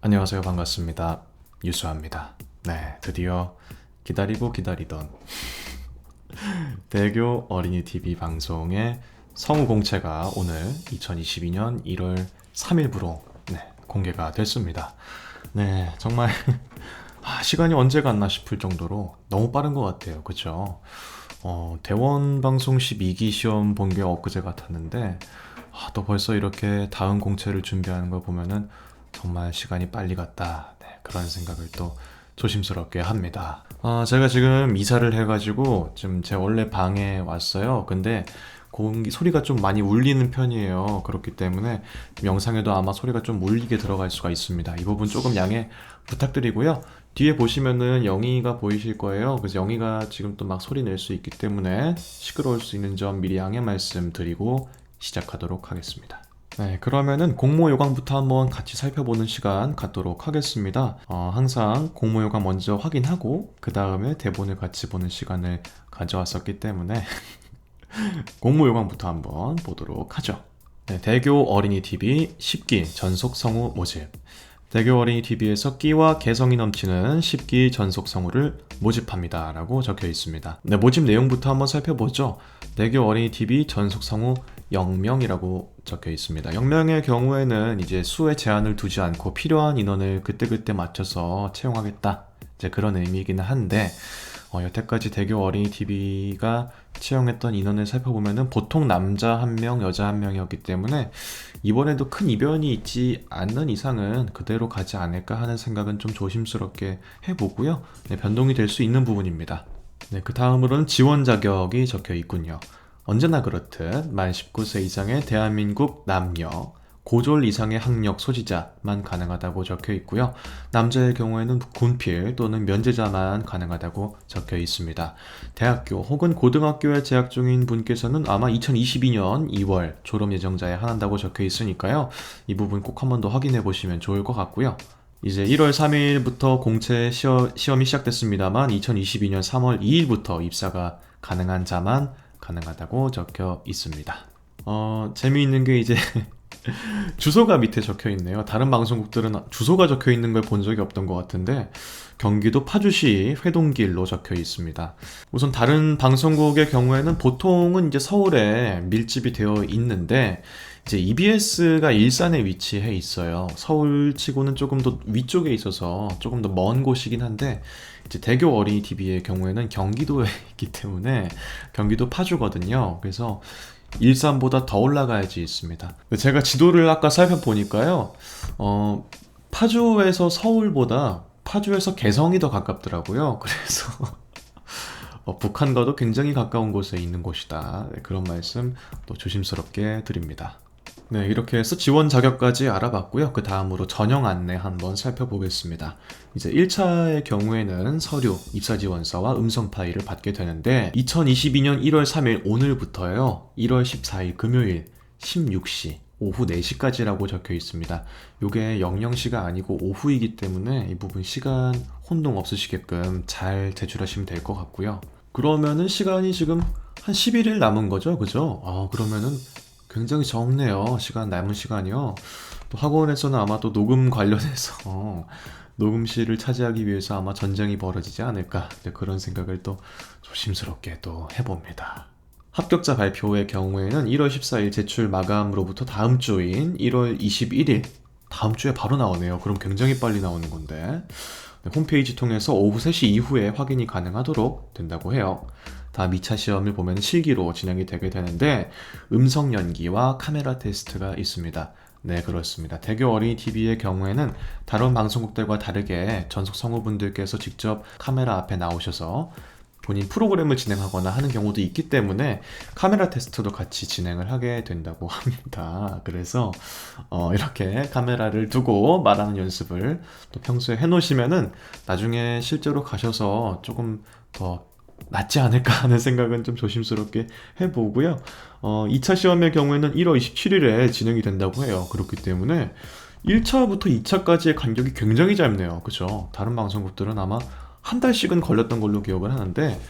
안녕하세요. 반갑습니다. 유수아입니다. 네, 드디어 기다리고 기다리던 대교 어린이 TV 방송의 성우 공채가 오늘 2022년 1월 3일부로 공개가 됐습니다. 네, 정말 시간이 언제 갔나 싶을 정도로 너무 빠른 것 같아요. 그쵸? 대원 방송 12기 시험 본 게 엊그제 같았는데 또 벌써 이렇게 다음 공채를 준비하는 걸 보면은 정말 시간이 빨리 갔다. 네, 그런 생각을 또 조심스럽게 합니다. 제가 지금 이사를 해가지고 지금 제 원래 방에 왔어요. 근데 공기 소리가 좀 많이 울리는 편이에요. 그렇기 때문에 영상에도 아마 소리가 좀 울리게 들어갈 수가 있습니다. 이 부분 조금 양해 부탁드리고요. 뒤에 보시면은 영희가 보이실 거예요. 그래서 영희가 지금 또 막 소리 낼 수 있기 때문에 시끄러울 수 있는 점 미리 양해 말씀드리고 시작하도록 하겠습니다. 네, 그러면은 공모 요강부터 한번 같이 살펴보는 시간 갖도록 하겠습니다. 항상 공모 요강 먼저 확인하고 그 다음에 대본을 같이 보는 시간을 가져왔었기 때문에 공모 요강부터 한번 보도록 하죠. 네, 대교 어린이 TV 10기 전속 성우 모집. 대교 어린이 TV에서 끼와 개성이 넘치는 10기 전속 성우를 모집합니다 라고 적혀 있습니다. 네, 모집 내용부터 한번 살펴보죠. 대교 어린이 TV 전속 성우 0명이라고 적혀 있습니다. 0명의 경우에는 이제 수에 제한을 두지 않고 필요한 인원을 그때그때 맞춰서 채용하겠다, 이제 그런 의미이기는 한데 여태까지 대교 어린이 TV가 채용했던 인원을 살펴보면은 보통 남자 1명, 여자 1명이었기 때문에 이번에도 큰 이변이 있지 않는 이상은 그대로 가지 않을까 하는 생각은 좀 조심스럽게 해보고요. 네, 변동이 될 수 있는 부분입니다. 네, 그 다음으로는 지원 자격이 적혀 있군요. 언제나 그렇듯 만 19세 이상의 대한민국 남녀, 고졸 이상의 학력 소지자만 가능하다고 적혀 있고요. 남자의 경우에는 군필 또는 면제자만 가능하다고 적혀 있습니다. 대학교 혹은 고등학교에 재학 중인 분께서는 아마 2022년 2월 졸업 예정자에 한한다고 적혀 있으니까요. 이 부분 꼭 한 번 더 확인해 보시면 좋을 것 같고요. 이제 1월 3일부터 공채 시험이 시작됐습니다만 2022년 3월 2일부터 입사가 가능한 자만 가능하다고 적혀 있습니다. 재미있는 게 이제 주소가 밑에 적혀 있네요. 다른 방송국들은 주소가 적혀 있는 걸 본 적이 없던 것 같은데 경기도 파주시 회동길로 적혀 있습니다. 우선 다른 방송국의 경우에는 보통은 이제 서울에 밀집이 되어 있는데 이제 EBS가 일산에 위치해 있어요. 서울치고는 조금 더 위쪽에 있어서 조금 더 먼 곳이긴 한데 이제 대교 어린이 TV의 경우에는 경기도에 있기 때문에 경기도 파주거든요. 그래서 일산보다 더 올라가야지 있습니다. 제가 지도를 아까 살펴보니까요, 파주에서 서울보다 파주에서 개성이 더 가깝더라고요. 그래서 북한과도 굉장히 가까운 곳에 있는 곳이다. 네, 그런 말씀 또 조심스럽게 드립니다. 네, 이렇게 해서 지원 자격까지 알아봤고요. 그 다음으로 전형 안내 한번 살펴보겠습니다. 이제 1차의 경우에는 서류, 입사지원서와 음성 파일을 받게 되는데 2022년 1월 3일 오늘부터요. 1월 14일 금요일 16시 오후 4시까지라고 적혀 있습니다. 이게 00시가 아니고 오후이기 때문에 이 부분 시간 혼동 없으시게끔 잘 제출하시면 될 것 같고요. 그러면은 시간이 지금 한 11일 남은 거죠, 그죠? 그러면은 굉장히 적네요. 남은 시간이요. 또 학원에서는 아마 또 녹음 관련해서 녹음실을 차지하기 위해서 아마 전쟁이 벌어지지 않을까, 그런 생각을 또 조심스럽게 또 해봅니다. 합격자 발표의 경우에는 1월 14일 제출 마감으로부터 다음 주인 1월 21일, 다음 주에 바로 나오네요. 그럼 굉장히 빨리 나오는 건데 홈페이지 통해서 오후 3시 이후에 확인이 가능하도록 된다고 해요. 다음 2차 시험을 보면 실기로 진행이 되게 되는데 음성 연기와 카메라 테스트가 있습니다. 네, 그렇습니다. 대교 어린이 TV의 경우에는 다른 방송국들과 다르게 전속 성우분들께서 직접 카메라 앞에 나오셔서 본인 프로그램을 진행하거나 하는 경우도 있기 때문에 카메라 테스트도 같이 진행을 하게 된다고 합니다. 그래서 이렇게 카메라를 두고 말하는 연습을 또 평소에 해놓으시면은 나중에 실제로 가셔서 조금 더 낫지 않을까 하는 생각은 좀 조심스럽게 해보고요. 2차 시험의 경우에는 1월 27일에 진행이 된다고 해요. 그렇기 때문에 1차부터 2차까지의 간격이 굉장히 짧네요. 그죠? 다른 방송국들은 아마 한 달씩은 걸렸던 걸로 기억을 하는데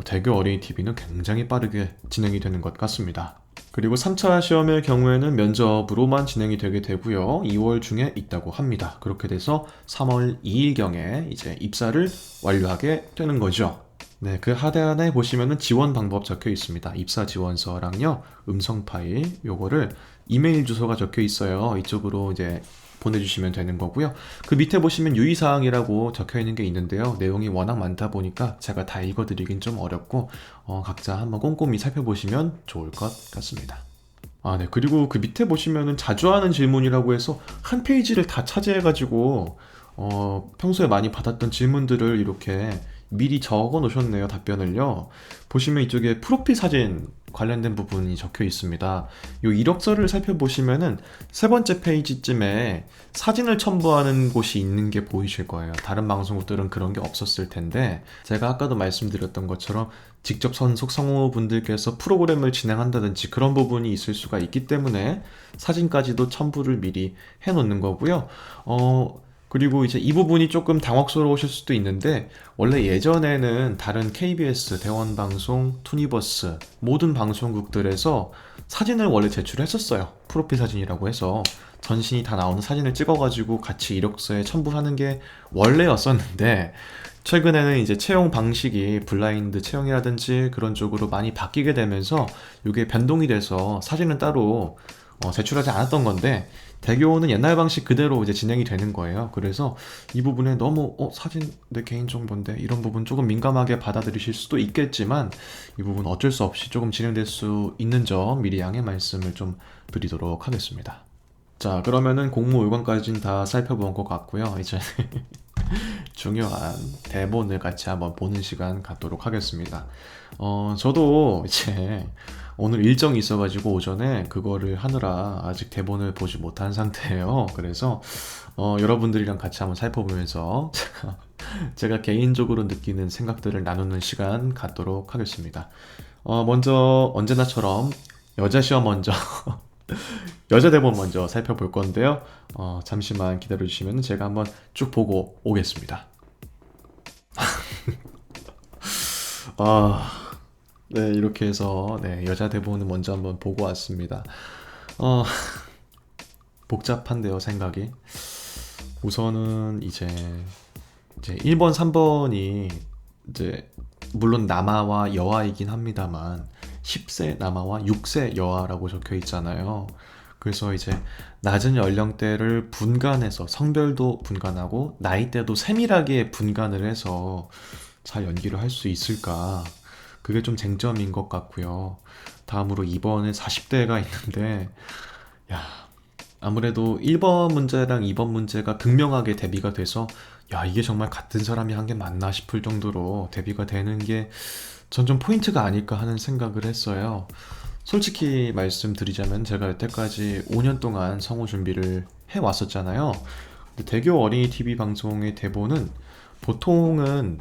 대교 어린이 TV는 굉장히 빠르게 진행이 되는 것 같습니다. 그리고 3차 시험의 경우에는 면접으로만 진행이 되게 되고요. 2월 중에 있다고 합니다. 그렇게 돼서 3월 2일경에 이제 입사를 완료하게 되는 거죠. 네, 그 하대 안에 보시면은 지원 방법 적혀 있습니다. 입사 지원서랑요, 음성 파일, 요거를 이메일 주소가 적혀 있어요. 이쪽으로 이제 보내주시면 되는 거고요. 그 밑에 보시면 유의사항이라고 적혀 있는 게 있는데요. 내용이 워낙 많다 보니까 제가 다 읽어드리긴 좀 어렵고, 각자 한번 꼼꼼히 살펴보시면 좋을 것 같습니다. 아, 네. 그리고 그 밑에 보시면은 자주 하는 질문이라고 해서 한 페이지를 다 차지해가지고, 평소에 많이 받았던 질문들을 이렇게 미리 적어 놓으셨네요, 답변을요. 보시면 이쪽에 프로필 사진 관련된 부분이 적혀 있습니다. 이 이력서를 살펴보시면은 세 번째 페이지쯤에 사진을 첨부하는 곳이 있는 게 보이실 거예요. 다른 방송국들은 그런 게 없었을 텐데, 제가 아까도 말씀드렸던 것처럼 직접 선속 성우분들께서 프로그램을 진행한다든지 그런 부분이 있을 수가 있기 때문에 사진까지도 첨부를 미리 해 놓는 거고요. 그리고 이제 이 부분이 조금 당혹스러우실 수도 있는데, 원래 예전에는 다른 KBS, 대원방송, 투니버스 모든 방송국들에서 사진을 원래 제출했었어요. 프로필 사진이라고 해서 전신이 다 나오는 사진을 찍어가지고 같이 이력서에 첨부하는 게 원래였었는데, 최근에는 이제 채용 방식이 블라인드 채용이라든지 그런 쪽으로 많이 바뀌게 되면서 이게 변동이 돼서 사진은 따로 제출하지 않았던 건데, 대교는 옛날 방식 그대로 이제 진행이 되는 거예요. 그래서 이 부분에 너무 사진 내 개인정보인데 이런 부분 조금 민감하게 받아들이실 수도 있겠지만, 이 부분 어쩔 수 없이 조금 진행될 수 있는 점 미리 양해 말씀을 좀 드리도록 하겠습니다. 자, 그러면은 공모 요건까지는 다 살펴본 것 같고요. 이제 중요한 대본을 같이 한번 보는 시간 갖도록 하겠습니다. 저도 이제 오늘 일정이 있어가지고 오전에 그거를 하느라 아직 대본을 보지 못한 상태예요. 그래서 여러분들이랑 같이 한번 살펴보면서 제가 개인적으로 느끼는 생각들을 나누는 시간 갖도록 하겠습니다. 먼저 언제나처럼 여자 시험 먼저 여자 대본 먼저 살펴볼 건데요. 잠시만 기다려 주시면 제가 한번 쭉 보고 오겠습니다. 네, 이렇게 해서 네, 여자 대본을 먼저 한번 보고 왔습니다. 어, 복잡한데요, 생각이. 우선은 이제 1번, 3번이 이제 물론 남아와 여아이긴 합니다만 10세 남아와 6세 여아라고 적혀 있잖아요. 그래서 이제 낮은 연령대를 분간해서 성별도 분간하고 나이대도 세밀하게 분간을 해서 잘 연기를 할 수 있을까? 그게 좀 쟁점인 것 같고요. 다음으로 2번에 40대가 있는데, 야, 아무래도 1번 문제랑 2번 문제가 극명하게 대비가 돼서, 야, 이게 정말 같은 사람이 한 게 맞나 싶을 정도로 대비가 되는 게 전 좀 포인트가 아닐까 하는 생각을 했어요. 솔직히 말씀드리자면 제가 여태까지 5년 동안 성우 준비를 해왔었잖아요. 근데 대교 어린이 TV 방송의 대본은 보통은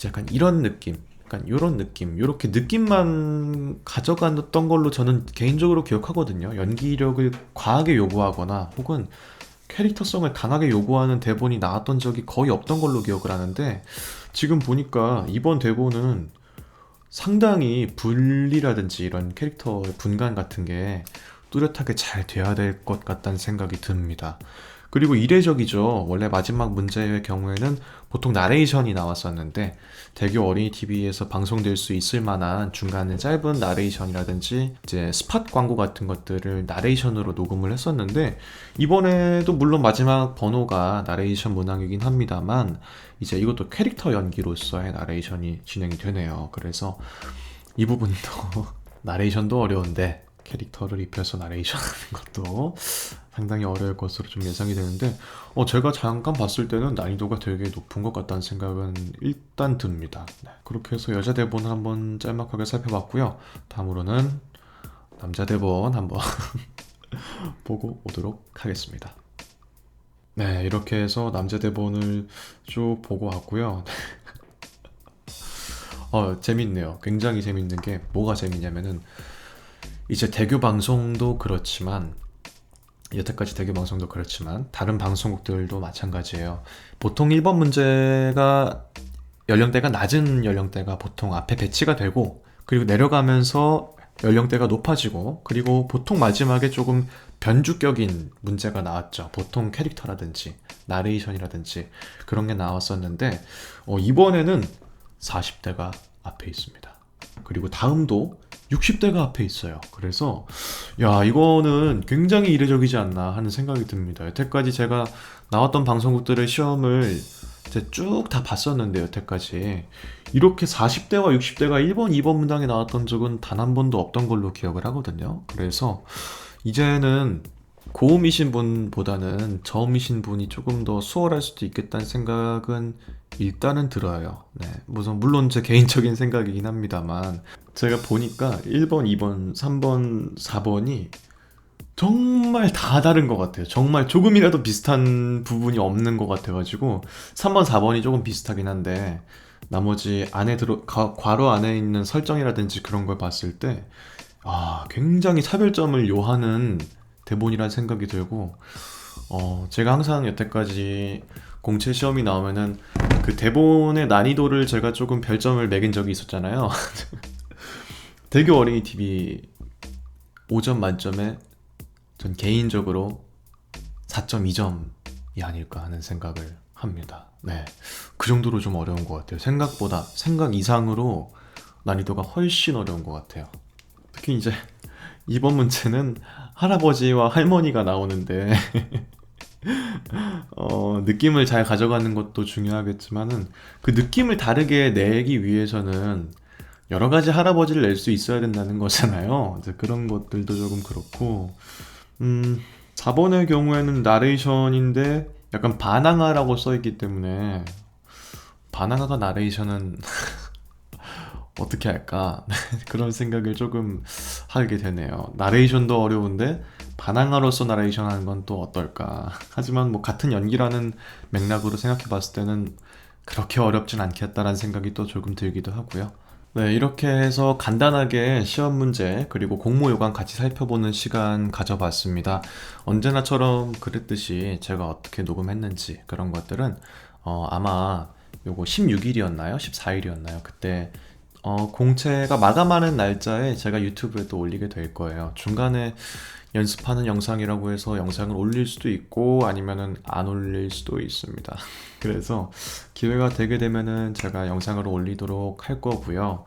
약간 이런 느낌, 약간 이런 느낌, 이렇게 느낌만 가져갔던 걸로 저는 개인적으로 기억하거든요. 연기력을 과하게 요구하거나 혹은 캐릭터성을 강하게 요구하는 대본이 나왔던 적이 거의 없던 걸로 기억을 하는데, 지금 보니까 이번 대본은 상당히 분리라든지 이런 캐릭터의 분간 같은 게 뚜렷하게 잘 돼야 될 것 같다는 생각이 듭니다. 그리고 이례적이죠. 원래 마지막 문제의 경우에는 보통 나레이션이 나왔었는데, 대교 어린이 TV에서 방송될 수 있을 만한 중간에 짧은 나레이션이라든지 이제 스팟 광고 같은 것들을 나레이션으로 녹음을 했었는데, 이번에도 물론 마지막 번호가 나레이션 문항이긴 합니다만 이제 이것도 캐릭터 연기로서의 나레이션이 진행이 되네요. 그래서 이 부분도 나레이션도 어려운데 캐릭터를 입혀서 나레이션 하는 것도 상당히 어려울 것으로 좀 예상이 되는데, 제가 잠깐 봤을 때는 난이도가 되게 높은 것 같다는 생각은 일단 듭니다. 네, 그렇게 해서 여자 대본을 한번 짤막하게 살펴봤고요. 다음으로는 남자 대본 한번 보고 오도록 하겠습니다. 네, 이렇게 해서 남자 대본을 쭉 보고 왔고요. 재밌네요. 굉장히 재밌는 게 뭐가 재밌냐면은, 이제 대교 방송도 그렇지만 여태까지 대교 방송도 그렇지만 다른 방송국들도 마찬가지예요. 보통 1번 문제가 연령대가 낮은 연령대가 보통 앞에 배치가 되고, 그리고 내려가면서 연령대가 높아지고, 그리고 보통 마지막에 조금 변주격인 문제가 나왔죠. 보통 캐릭터라든지 나레이션이라든지 그런 게 나왔었는데, 이번에는 40대가 앞에 있습니다. 그리고 다음도 60대가 앞에 있어요. 그래서 야, 이거는 굉장히 이례적이지 않나 하는 생각이 듭니다. 여태까지 제가 나왔던 방송국들의 시험을 쭉 다 봤었는데, 여태까지 이렇게 40대와 60대가 1번, 2번 문항에 나왔던 적은 단 한 번도 없던 걸로 기억을 하거든요. 그래서 이제는 고음이신 분보다는 저음이신 분이 조금 더 수월할 수도 있겠다는 생각은 일단은 들어요. 네, 물론 제 개인적인 생각이긴 합니다만, 제가 보니까 1번, 2번, 3번, 4번이 정말 다 다른 것 같아요. 정말 조금이라도 비슷한 부분이 없는 것 같아가지고 3번, 4번이 조금 비슷하긴 한데, 나머지 괄호 안에 있는 설정이라든지 그런 걸 봤을 때 굉장히 차별점을 요하는 대본이란 생각이 들고, 제가 항상 여태까지 공채 시험이 나오면은 그 대본의 난이도를 제가 조금 별점을 매긴 적이 있었잖아요. 대교 어린이 TV 5점 만점에 전 개인적으로 4.2점이 아닐까 하는 생각을 합니다. 네, 그 정도로 좀 어려운 것 같아요. 생각 이상으로 난이도가 훨씬 어려운 것 같아요. 특히 이제 이번 문제는 할아버지와 할머니가 나오는데 느낌을 잘 가져가는 것도 중요하겠지만은, 그 느낌을 다르게 내기 위해서는 여러 가지 할아버지를 낼 수 있어야 된다는 거잖아요. 이제 그런 것들도 조금 그렇고, 4번의 경우에는 나레이션인데 약간 바낭하라고 써있기 때문에, 바낭하가 나레이션은 어떻게 할까? 그런 생각을 조금 하게 되네요. 나레이션도 어려운데 바낭하로서 나레이션 하는 건 또 어떨까? 하지만 뭐 같은 연기라는 맥락으로 생각해 봤을 때는 그렇게 어렵진 않겠다라는 생각이 또 조금 들기도 하고요. 네, 이렇게 해서 간단하게 시험 문제 그리고 공모 요강 같이 살펴보는 시간 가져봤습니다. 언제나처럼 그랬듯이 제가 어떻게 녹음했는지 그런 것들은 아마 요거 16일이었나요? 14일이었나요? 그때 공채가 마감하는 날짜에 제가 유튜브에 또 올리게 될 거예요. 중간에 연습하는 영상이라고 해서 영상을 올릴 수도 있고 아니면은 안 올릴 수도 있습니다. 그래서 기회가 되게 되면은 제가 영상으로 올리도록 할 거고요.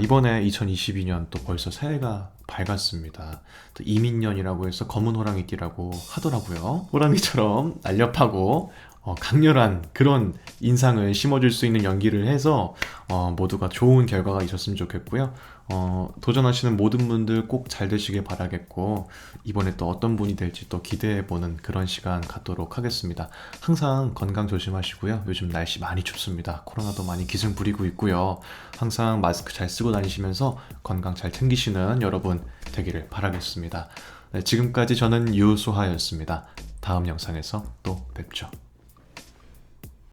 이번에 2022년 또 벌써 새해가 밝았습니다. 또 이민년이라고 해서 검은 호랑이띠라고 하더라고요. 호랑이처럼 날렵하고 강렬한 그런 인상을 심어줄 수 있는 연기를 해서 모두가 좋은 결과가 있었으면 좋겠고요. 도전하시는 모든 분들 꼭 잘 되시길 바라겠고, 이번에 또 어떤 분이 될지 또 기대해보는 그런 시간 갖도록 하겠습니다. 항상 건강 조심하시고요. 요즘 날씨 많이 춥습니다. 코로나도 많이 기승 부리고 있고요. 항상 마스크 잘 쓰고 다니시면서 건강 잘 챙기시는 여러분 되기를 바라겠습니다. 네, 지금까지 저는 유수하였습니다. 다음 영상에서 또 뵙죠.